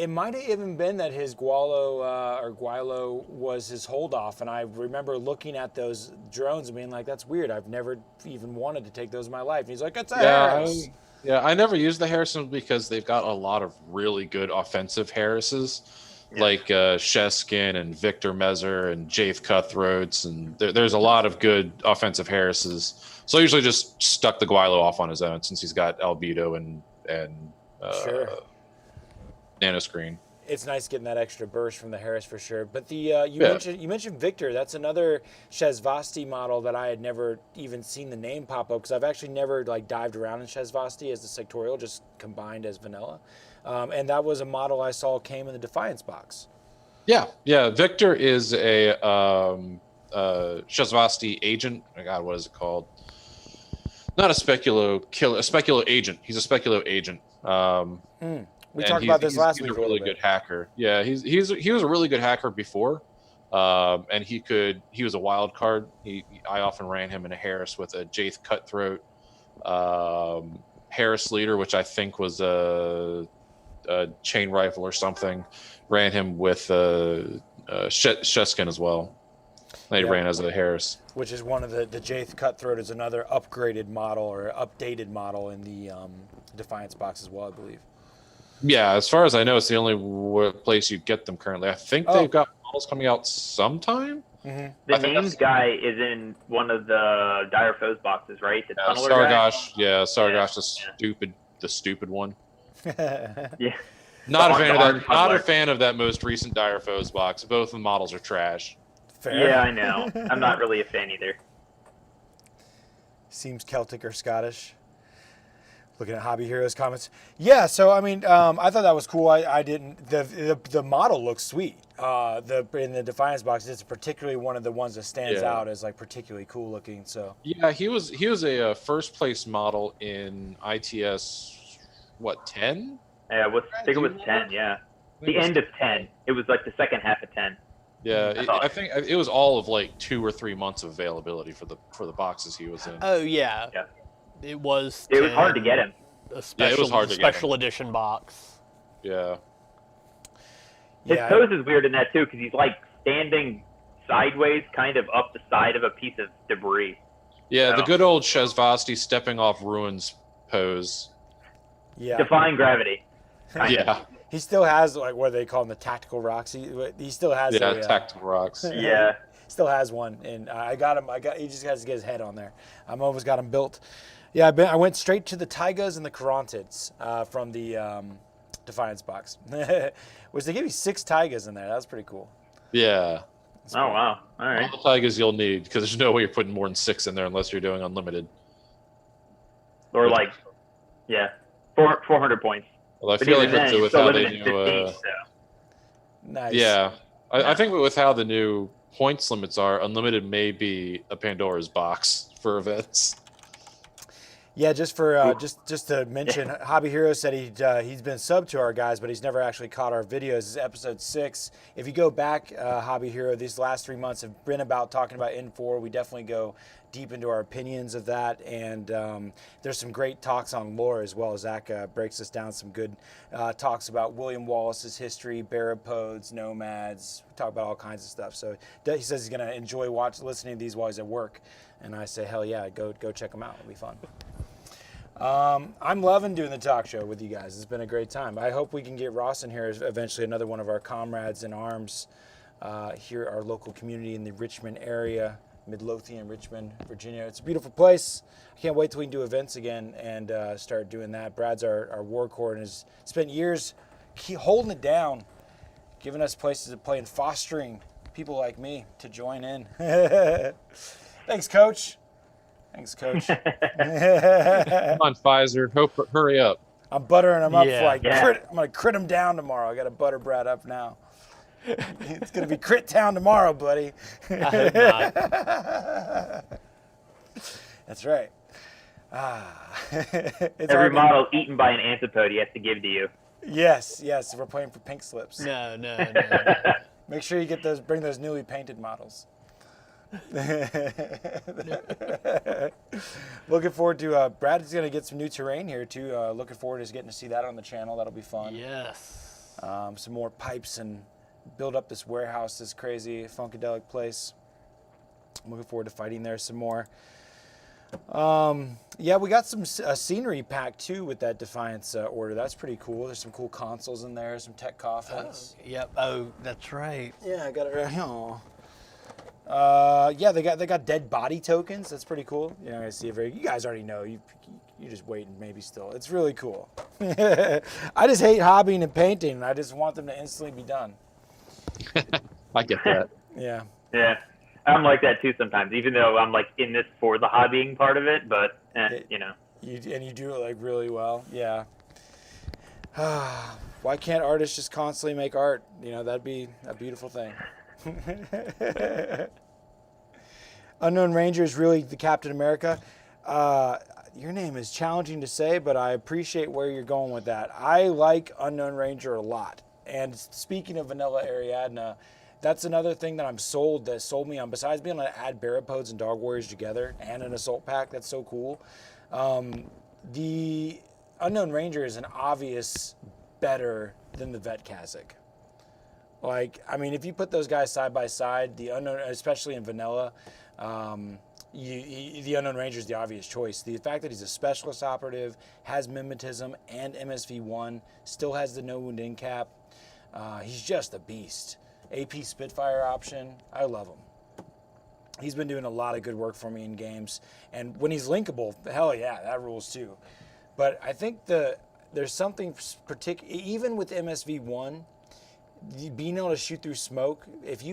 might have even been that his Guilo was his hold off. And I remember looking at those drones and being like, that's weird. I've never even wanted to take those in my life. And he's like, it's a Harris. I never used the Harrison because they've got a lot of really good offensive Harrises, like Sheskin and Victor Mezer and Jafe Cutthroats. And there's a lot of good offensive Harrises. So I usually just stuck the Guilo off on his own since he's got Albedo and sure. Nanoscreen. It's nice getting that extra burst from the Harris for sure. But you mentioned Victor. That's another Shazvasti model that I had never even seen the name pop up because I've actually never dived around in Shazvasti as the sectorial, just combined as vanilla. And that was a model I saw came in the Defiance box. Yeah. Victor is a Shazvasti agent. Oh God, what is it called? Not a speculo killer, a speculo agent. He's a speculo agent. We talked about this last week. He's a really good hacker. Yeah, he was a really good hacker before, and he was a wild card. I often ran him in a Harris with a Jaith Cutthroat Harris leader, which I think was a chain rifle or something. Ran him with Sheskin as well. They ran as a Harris, which is one of the Jaith Cutthroat is another upgraded model or updated model in the Defiance box as well, I believe. Yeah, as far as I know, it's the only place you get them currently. I think they've got models coming out sometime. Mm-hmm. The named guy is in one of the Dire Foes boxes, right? The tunneler Sargosh, guy? Sargosh, the stupid one. Yeah. Not a fan of that. Not a fan of that most recent Dire Foes box. Both of the models are trash. Fair. Yeah, I know. I'm not really a fan either. Seems Celtic or Scottish. Looking at Hobby Heroes comments. Yeah, so I mean, I thought that was cool. I didn't. The model looks sweet. In the Defiance box, it's particularly one of the ones that stands out as like particularly cool looking. So yeah, he was a first place model in ITS. What 10? Yeah, I think it was 10. Yeah, the end of 10. It was like the second half of 10. Yeah, I think it was all of like 2 or 3 months of availability for the boxes he was in. Oh yeah. Yeah. It was hard to get him. A special, it was hard to get him. edition box. Yeah. His pose is weird in that too, because he's like standing sideways, kind of up the side of a piece of debris. Yeah, the good old Shazvasti stepping off ruins pose. Yeah. Defying gravity. Yeah. He still has like what they call them, the tactical rocks. He still has tactical rocks. Yeah. Still has one, and I got him. He just has to get his head on there. I'm almost got him built. Yeah, I went straight to the Taigas and the Carontids from the Defiance box, which they give you 6 Taigas in there. That's pretty cool. Yeah. Oh wow! All right. All the Tigers you'll need, because there's no way you're putting more than 6 in there unless you're doing unlimited. Or like, 400 points. Well, I feel like with how they do. 15, so. Nice. Yeah, I think with how the new points limits are, unlimited may be a Pandora's box for events. Yeah, just for just to mention, Hobby Hero said he's been subbed to our guys, but he's never actually caught our videos. This is episode 6. If you go back, Hobby Hero, these last 3 months have been about talking about N4. We definitely go deep into our opinions of that, and there's some great talks on lore as well. Zach breaks us down some good talks about William Wallace's history, Barrapodes, Nomads. We talk about all kinds of stuff. So he says he's gonna enjoy listening to these while he's at work, and I say, hell yeah, go check them out. It'll be fun. I'm loving doing the talk show with you guys. It's been a great time. I hope we can get Ross in here eventually, another one of our comrades in arms here, our local community in the Richmond area, Midlothian, Richmond, Virginia. It's a beautiful place. I can't wait till we can do events again and start doing that. Brad's our war core and has spent years holding it down, giving us places to play and fostering people like me to join in. Thanks, Coach. Thanks, Coach. Come on, Pfizer. Hurry up. I'm buttering him up Yeah. I'm going to crit him down tomorrow. I got to butter Brad up now. It's going to be crit town tomorrow, buddy. I hope not. That's right. Every model eaten by an antipode he has to give to you. Yes. We're playing for pink slips. No. Make sure you bring those newly painted models. Looking forward to Brad is going to get some new terrain here too. Looking forward to getting to see that on the channel. That'll be fun. Yes. Some more pipes and build up this warehouse, this crazy funkadelic place. I'm looking forward to fighting there some more. Yeah, we got some scenery pack too with that Defiance order. That's pretty cool. There's some cool consoles in there, some tech coffins. Yep. Oh, that's right. Yeah, I got it right here. Yeah, they got dead body tokens. That's pretty cool. You're not gonna see you guys already know. You just wait and maybe still. It's really cool. I just hate hobbying and painting. I just want them to instantly be done. I get that. Yeah. Yeah. I'm like that too sometimes, even though I'm like in this for the hobbying part of it, but you know. You do it like really well. Yeah. Why can't artists just constantly make art? You know, that'd be a beautiful thing. Unknown Ranger is really the Captain America. your name is challenging to say, but I appreciate where you're going with that. I like Unknown Ranger a lot. And speaking of vanilla Ariadna, that's another thing that sold me on. Besides being able to add Barrapodes and Dog Warriors together and an Assault Pack, that's so cool. The Unknown Ranger is an obvious better than the Vet Kazakh. Like, I mean, if you put those guys side by side, the Unknown, especially in vanilla, the Unknown Ranger is the obvious choice. The fact that he's a specialist operative, has mimetism and MSV1, still has the no wound in cap. He's just a beast. AP Spitfire option, I love him. He's been doing a lot of good work for me in games, and when he's linkable, hell yeah, that rules too. But I think there's something particular, even with MSV1, being able to shoot through smoke. If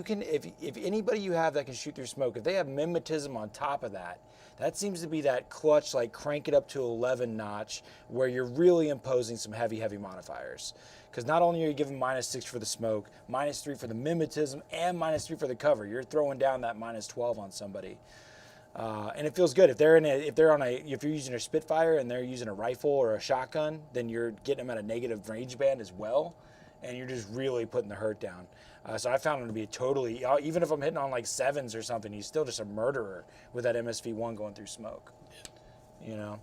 anybody you have that can shoot through smoke, if they have mimetism on top of that, that seems to be that clutch, like crank it up to 11 notch, where you're really imposing some heavy modifiers. Because not only are you giving -6 for the smoke, -3 for the mimetism, and -3 for the cover, you're throwing down that -12 on somebody. And it feels good. If you're using a Spitfire and they're using a rifle or a shotgun, then you're getting them at a negative range band as well, and you're just really putting the hurt down. So I found him to be totally, even if I'm hitting on like 7s or something, he's still just a murderer with that MSV1 going through smoke. You know.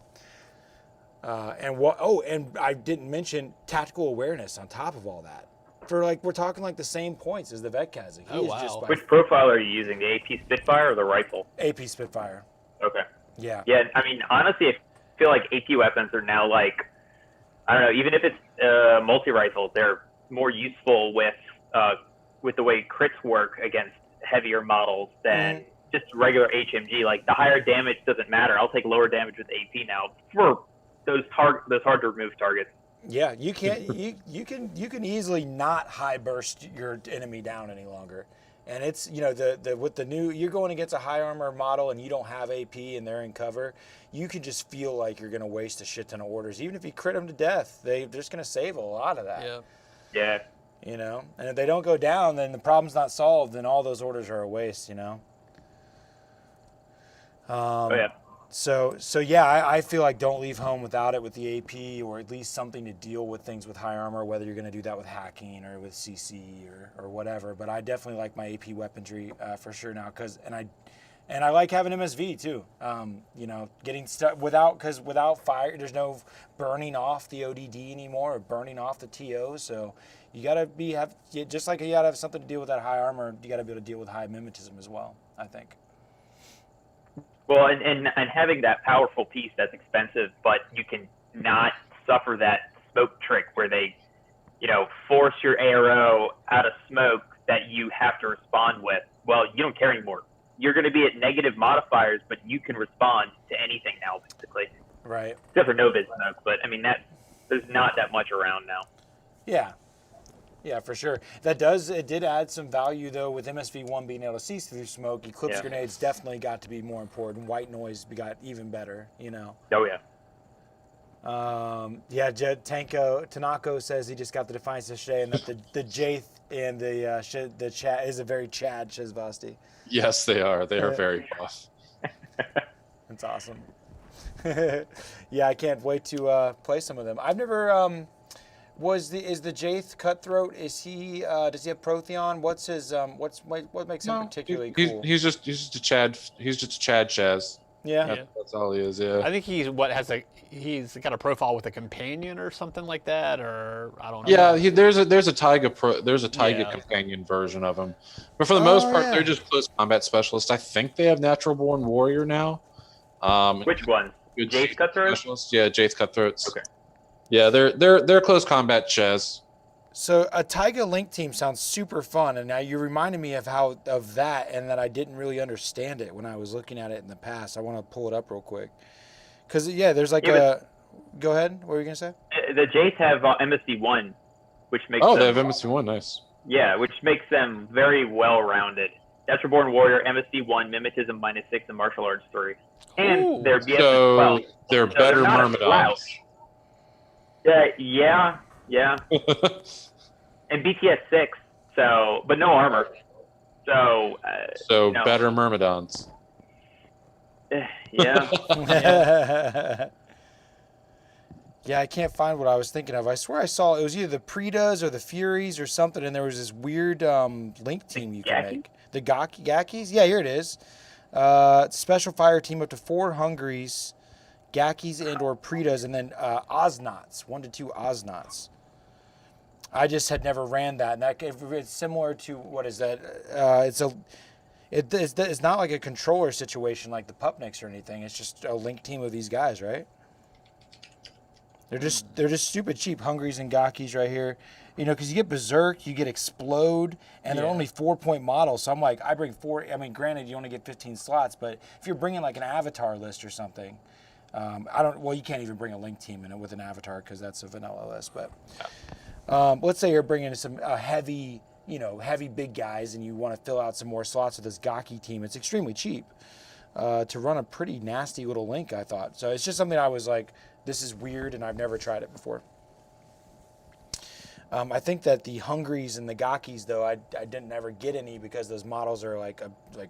And I didn't mention tactical awareness on top of all that. We're talking like the same points as the Vet Kazakh. Which profile are you using, the AP Spitfire or the rifle? AP Spitfire. Okay. Yeah. Yeah, I mean, honestly, I feel like AP weapons are now like, I don't know, even if it's multi-rifle, they're more useful with the way crits work against heavier models than just regular HMG. Like, the higher damage doesn't matter. I'll take lower damage with AP now for those hard to remove targets. Yeah, you can easily not high burst your enemy down any longer. And it's, with the new, you're going against a high armor model and you don't have AP and they're in cover, you can just feel like you're going to waste a shit ton of orders. Even if you crit them to death, they're just going to save a lot of that. Yeah. And if they don't go down, then the problem's not solved, and all those orders are a waste, So yeah, I feel like don't leave home without it with the AP, or at least something to deal with things with high armor, whether you're going to do that with hacking or with CC or whatever. But I definitely like my AP weaponry for sure now, and I like having MSV too. Getting stuck without fire, there's no burning off the ODD anymore or burning off the TO. So you got to just like you got to have something to deal with that high armor. You got to be able to deal with high mimetism as well, I think. Well, and having that powerful piece that's expensive, but you can not suffer that smoke trick where they, force your ARO out of smoke that you have to respond with. Well, you don't care anymore. You're going to be at negative modifiers, but you can respond to anything now, basically. Right. Except for no-vis smoke, but I mean there's not that much around now. Yeah. Yeah, for sure. It did add some value, though, with MSV1 being able to see through smoke. Eclipse grenades definitely got to be more important. White noise got even better, Oh, yeah. Tanako says he just got the Defiance yesterday, and that the Jaith and the chat is a very Chad Shazvasti. Yes, they are. They are very buff. That's awesome. Yeah, I can't wait to play some of them. I've never... Is the Jaith Cutthroat? Does he have Protheon? What's his what makes him particularly cool? He's just a Chad. He's just a Chad Chaz. Yeah. That's all he is. Yeah. I think he's got a profile with a companion or something like that, or I don't know. Yeah, there's a Taiga companion version of him, but for the most part, they're just close combat specialists. I think they have Natural Born Warrior now. Which one? Jaith Cutthroat? Yeah, Jaith Cutthroats. Okay. Yeah, they're close combat Chaz. So a Taiga Link team sounds super fun, and now you reminded me of that, and that I didn't really understand it when I was looking at it in the past. I want to pull it up real quick, because there's like Go ahead. What were you gonna say? The Jays have MSC1, which makes they have MSC1. Nice. Yeah, which makes them very well-rounded. Natural Born Warrior, MSC1, Mimetism -6, and Martial Arts 3, and they're BS 12. They're better Myrmidons. Yeah. And BTS 6, but no armor. So better Myrmidons. Yeah. Yeah, I can't find what I was thinking of. I swear I saw it was either the Pretas or the Furies or something, and there was this weird link team you could make. The Gakis? Yeah, here it is. Special fire team up to 4 Hungaries, Gakis and or Pretas, and then Osnauts, 1 to 2 Osnauts. I just had never ran that, and that it's similar to what is that? It's not like a controller situation like the Pupniks or anything. It's just a link team of these guys, right? They're just stupid cheap Hungaries and Gakis right here, you know, because you get Berserk, you get Explode, and they're only 4-point models. So I'm like, I bring 4. I mean, granted, you only get 15 slots, but if you're bringing like an avatar list or something, well, you can't even bring a link team in it with an avatar because that's a vanilla list. But let's say you're bringing some heavy big guys, and you want to fill out some more slots with this Gaki team. It's extremely cheap to run a pretty nasty little link, I thought. So it's just something I was like, this is weird, and I've never tried it before. I think that the Hungaries and the Gakis, though, I didn't ever get any because those models are like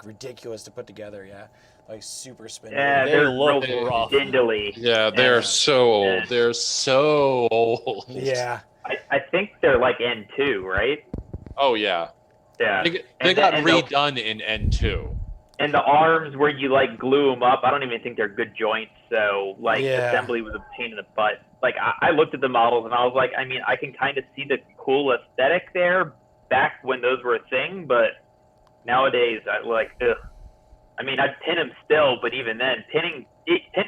ridiculous to put together. Yeah, like super spindly. Yeah, They they're look real rough. spindly. Yeah, they're so old. They're so old. Yeah. I think they're like N2, right? Oh yeah. Yeah. They got redone in N2. And the arms where you like glue them up, I don't even think they're good joints. So like assembly was a pain in the butt. Like I looked at the models and I was like, I mean, I can kind of see the cool aesthetic there back when those were a thing, but nowadays I like, ugh. I mean, I'd pin them still, but even then, pinning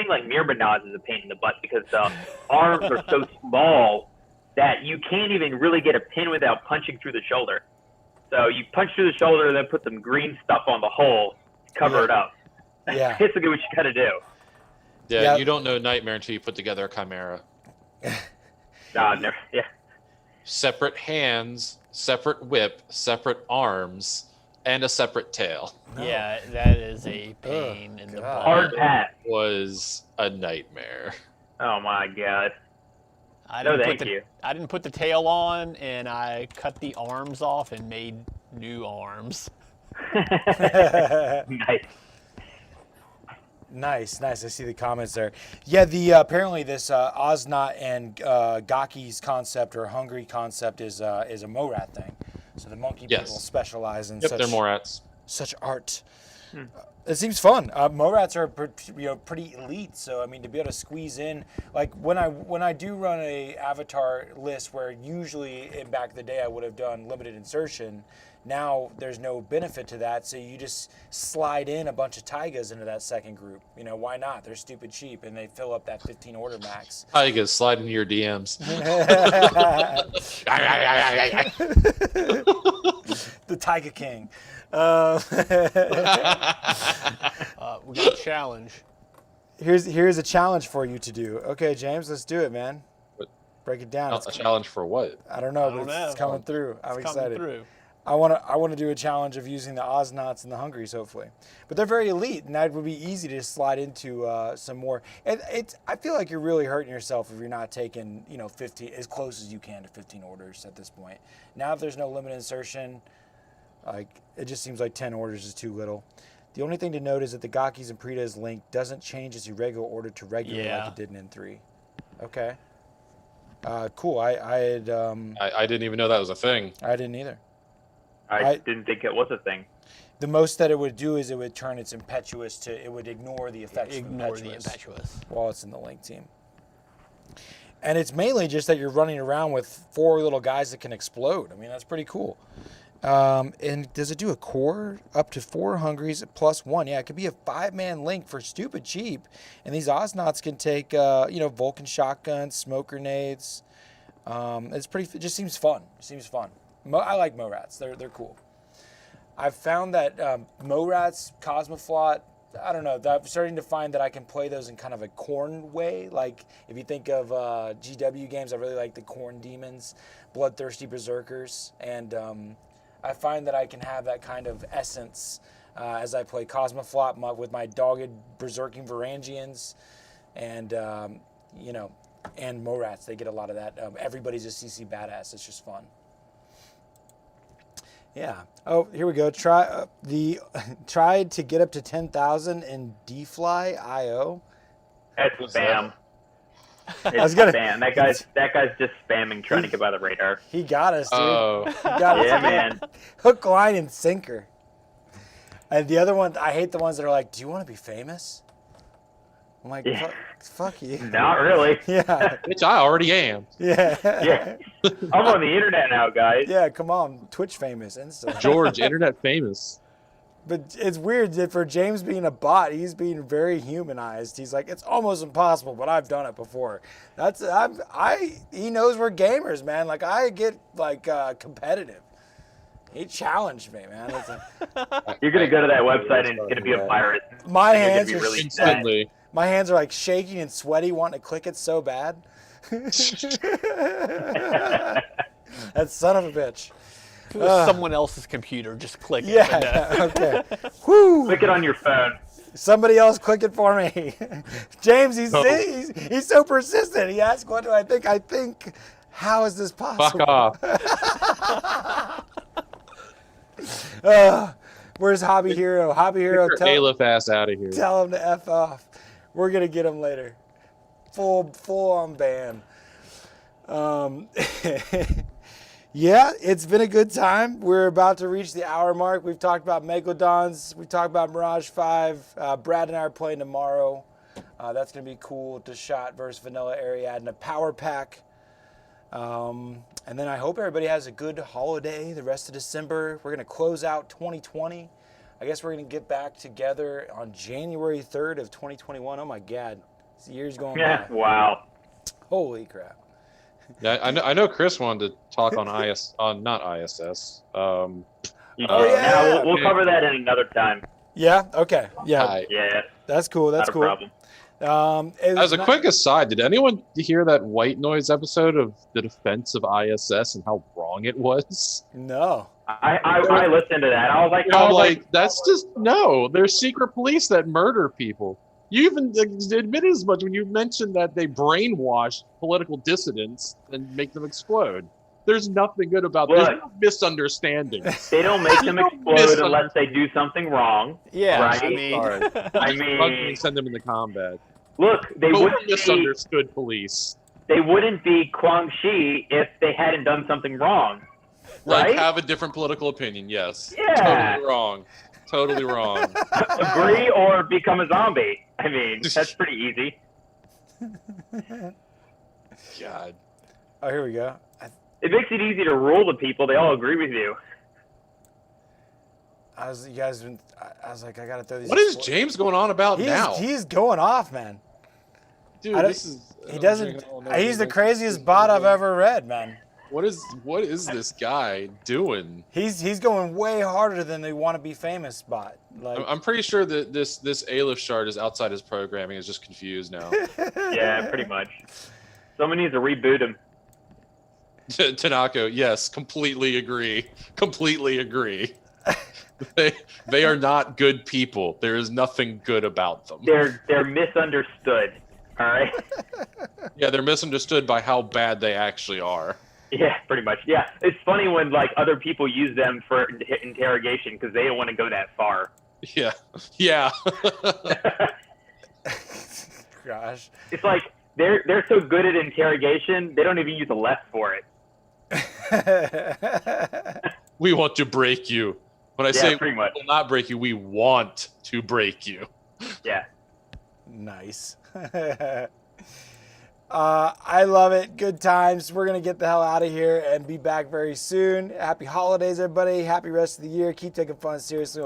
like Mirbanaz is a pain in the butt because the arms are so small that you can't even really get a pin without punching through the shoulder. So you punch through the shoulder and then put some green stuff on the hole, cover it up. Yeah. Basically what you gotta do. Yeah, you don't know Nightmare until you put together a Chimera. Never. Yeah. Separate hands, separate whip, separate arms, and a separate tail. Yeah, that is a pain in the butt. Hard pass. Was a nightmare. Oh my god. I No, didn't thank you. I didn't put the tail on, and I cut the arms off and made new arms. Nice. Nice. I see the comments there. Yeah, the apparently this Osnat and Gaki's concept or Hungary concept is a Morat thing. So the monkey people specialize in they're Morats. such art. It seems fun. Morats are pretty elite. So I mean, to be able to squeeze in, like when I do run a avatar list where usually back in the day I would have done limited insertion. Now there's no benefit to that, so you just slide in a bunch of Taigas into that second group. You know, why not? They're stupid cheap, and they fill up that 15 order max. Taigas, slide into your DMs. The Taiga King. We got a challenge. Here's a challenge for you to do. Okay, James, let's do it, man. Break it down. A challenge for what? I don't know, but it's coming through. I'm excited. Through. I want to do a challenge of using the Osnauts and the Hungaries, hopefully. But they're very elite, and that would be easy to slide into some more. I feel like you're really hurting yourself if you're not taking 15 as close as you can to 15 orders at this point. Now, if there's no limit insertion, like it just seems like 10 orders is too little. The only thing to note is that the Gakis and Pretas link doesn't change its irregular order to regular like it did in N3. Okay. Cool. I didn't even know that was a thing. I didn't either. I didn't think it was a thing. The most that it would do is it would turn its impetuous to, it would ignore the effects of impetuous while it's in the link team. And it's mainly just that you're running around with 4 little guys that can explode. I mean, that's pretty cool. And does it do a core up to 4 Hungaries plus 1? Yeah, it could be a 5-man link for stupid cheap. And these Osnauts can take, Vulcan shotguns, smoke grenades. It just seems fun. I like Morats. They're cool. I've found that Morats, Cosmoflot, I don't know. I'm starting to find that I can play those in kind of a Khorne way. Like if you think of GW games, I really like the Khorne Demons, Bloodthirsty Berserkers, and I find that I can have that kind of essence as I play Cosmoflot with my dogged Berserking Varangians, and and Morats. They get a lot of that. Everybody's a CC badass. It's just fun. Yeah. Oh, here we go. Tried to get up to 10,000 in DFly.io. That's What's spam. I It's was gonna- spam. That guy's just spamming, trying to get by the radar. He got us, dude. Oh, He got us. Yeah, man. Hook, line, and sinker. And the other one, I hate the ones that are like, "Do you want to be famous?" I'm like, Yeah. fuck you. Not really. Yeah. which I already am. Yeah. Yeah. I'm on the internet now, guys. Yeah, come on. Twitch famous, Insta. George, internet famous. But it's weird that for James being a bot, he's being very humanized. He's like, it's almost impossible, but I've done it before. He knows we're gamers, man. Like I get like competitive. He challenged me, man. It's like, You're gonna go to that website and it's gonna be a virus. my You're gonna hands be are really Instantly. my hands are like shaking and sweaty, wanting to click it so bad. That son of a bitch. If it was someone else's computer, just click it. Yeah. Okay. Whoo. Click it on your phone. Somebody else click it for me. James, he's Oh. he's so persistent. He asks, "What do I think?" I think, how is this possible? Fuck off. Where's Hobby Hero? Hobby Hero, Get your Aleph ass out of here. tell him to F off. We're gonna get him later. Full on ban. Yeah, it's been a good time. We're about to reach the hour mark. We've talked about Megalodons. We've talked about Mirage 5. Brad and I are playing tomorrow. That's going to be cool. Deshot versus Vanilla Ariadna Power Pack. And then I hope everybody has a good holiday the rest of December. We're going to close out 2020. I guess we're going to get back together on January 3rd of 2021. Oh, my God. This year's going Yeah. by. Wow. Holy crap. Yeah, I know Chris wanted to talk on not ISS. Oh, yeah. Now we'll cover that in another time. Yeah? Okay. Yeah. Hi. Yeah. That's cool. That's Not a cool. problem. As a quick aside, did anyone hear that White Noise episode of the defense of ISS and how wrong it was? No. I listened to that. I was like, I'm like, that's just no. There's secret police that murder people. You even admitted as much when you mentioned that they brainwash political dissidents and make them explode. There's nothing good about this. There's no misunderstanding. they don't make them explode unless they do something wrong. Yeah, Right? I mean, Sorry. I mean, Send them into combat. look, they But wouldn't be misunderstood police. Kwang Shi if they hadn't done something wrong. Like, Right? have a different political opinion, yes. Yeah. Totally wrong. Totally wrong. Agree or become a zombie. I mean, that's pretty easy. God. Oh, here we go. It makes it easy to rule the people. They all agree with you. I was like, I gotta throw these. What is James going on about now? He's going off, man. Dude, I don't- this is... He doesn't. He's the craziest bot I've ever read, man. What is this guy doing? He's going way harder than the want to be famous bot. Like, I'm pretty sure that this Aleph shard is outside his programming. Is just confused now. Yeah, pretty much. Someone needs to reboot him. Tanako, yes, completely agree. Completely agree. They are not good people. There is nothing good about them. They're misunderstood. All right. Yeah, they're misunderstood by how bad they actually are. Yeah, pretty much. Yeah, it's funny when like other people use them for interrogation because they don't want to go that far. Yeah, yeah. gosh. It's like they're so good at interrogation they don't even use a left for it. We want to break you. When I Yeah, say pretty much. we will not break you, we want to break you. Yeah. Nice. I love it. Good times. We're going to get the hell out of here and be back very soon. Happy holidays, everybody. Happy rest of the year. Keep taking fun seriously.